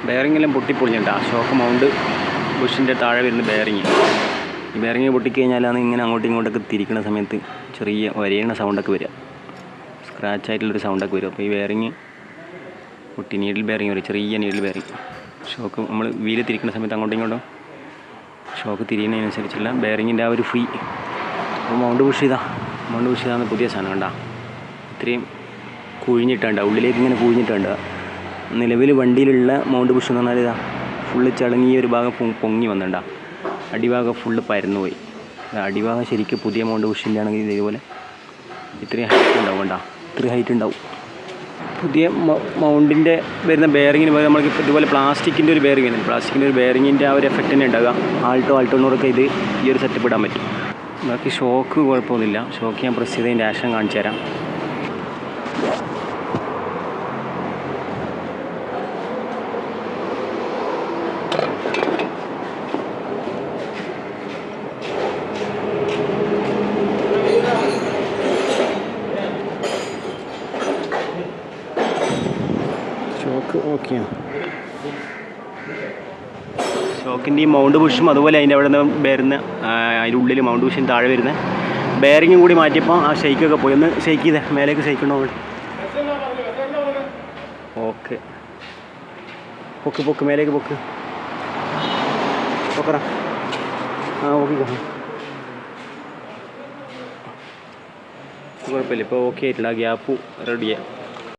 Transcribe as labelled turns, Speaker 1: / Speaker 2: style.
Speaker 1: ബെയറിങ്ങെല്ലാം പൊട്ടിപ്പൊളിഞ്ഞിട്ടാ. Shock mount ബുഷിൻ്റെ താഴെ വരുന്ന bearing. ഈ ബെയറിങ് പൊട്ടിക്കഴിഞ്ഞാലാണ് ഇങ്ങനെ അങ്ങോട്ടും ഇങ്ങോട്ടൊക്കെ തിരിക്കുന്ന സമയത്ത് ചെറിയ വരയണ സൗണ്ടൊക്കെ വരിക, സ്ക്രാച്ചായിട്ടുള്ളൊരു സൗണ്ടൊക്കെ വരും. അപ്പോൾ ഈ ബെയറിങ് പൊട്ടി. നീഡിൽ ബെയറിങ് വരും, ചെറിയ നീഡിൽ ബെയറിങ്. ഷോക്ക് നമ്മൾ വീല് തിരിക്കുന്ന സമയത്ത് അങ്ങോട്ടും ഇങ്ങോട്ടും ഷോക്ക് തിരിയുന്നതിനനുസരിച്ചുള്ള ബെയറിങ്ങിൻ്റെ ആ ഒരു ഫ്രീ. അപ്പോൾ മൗണ്ട് ബുഷ് ചെയ്താന്ന് പുതിയ സാധനം കണ്ടാ. ഇത്രയും കുഴിഞ്ഞിട്ടുണ്ട്, ഉള്ളിലേക്ക് ഇങ്ങനെ കുഴിഞ്ഞിട്ടുണ്ട്. നിലവിൽ വണ്ടിയിലുള്ള മൗണ്ട് ബുഷ് എന്ന് പറഞ്ഞാൽ ഇതാ ഫുള്ള് ചളങ്ങിയ ഒരു ഭാഗം പൊങ്ങി വന്നിട്ടുണ്ടാ. അടിഭാഗം ഫുള്ള് പരന്നു പോയി. അടിഭാഗം ശരിക്കും പുതിയ മൗണ്ട് ബുഷിൻ്റെ ആണെങ്കിൽ ഇതേപോലെ ഇത്രയും ഹൈറ്റ് ഉണ്ടാവും കണ്ടാ. ഇത്രയും ഹൈറ്റ് ഉണ്ടാവും. പുതിയ മൗണ്ടിൻ്റെ വരുന്ന ബെയറിങ്ങിന് പകരം നമ്മൾക്ക് ഇതുപോലെ പ്ലാസ്റ്റിക്കിൻ്റെ ഒരു ബെയറിങ് വരുന്നത്. പ്ലാസ്റ്റിക്കിൻ്റെ ഒരു ബെയറിങ്ങിൻ്റെ ആ ഒരു എഫക്റ്റ് തന്നെ ഉണ്ടാകുക. ആൾട്ടോണൂറൊക്കെ ഇത് ഈ ഒരു സെറ്റപ്പ് ഇടാൻ പറ്റും. ബാക്കി ഷോക്ക് കുഴപ്പമൊന്നുമില്ല. ഷോക്ക് ഞാൻ പ്രസ് ചെയ്തതിൻ്റെ ആക്ഷൻ കാണിച്ചു തരാം. ഷോക്ക് ഓക്കെയാണ്. ഷോക്കിൻ്റെ ഈ മൗണ്ട് ബുഷും അതുപോലെ അതിൻ്റെ അവിടെ നിന്ന് വരുന്ന അതിൻ്റെ ഉള്ളിൽ മൗണ്ട് ബുഷിന് താഴെ വരുന്ന ബെയറിങ്ങും കൂടി മാറ്റിയപ്പോൾ ആ ഷെയ്ക്കൊക്കെ പോയി. ഒന്ന് ഷെയ്ക്ക് ചെയ്തേ, മേലേക്ക് ഷെയ്ക്കണോ? ഓക്കെ, പൊക്ക് മേലേക്ക് പൊക്ക്. ഓക്കെടാ. ഓക്കെ, കുഴപ്പമില്ല. ഇപ്പോൾ ഓക്കെ ആയിട്ടില്ല. ഗ്യാപ്പ് റെഡിയാണ്.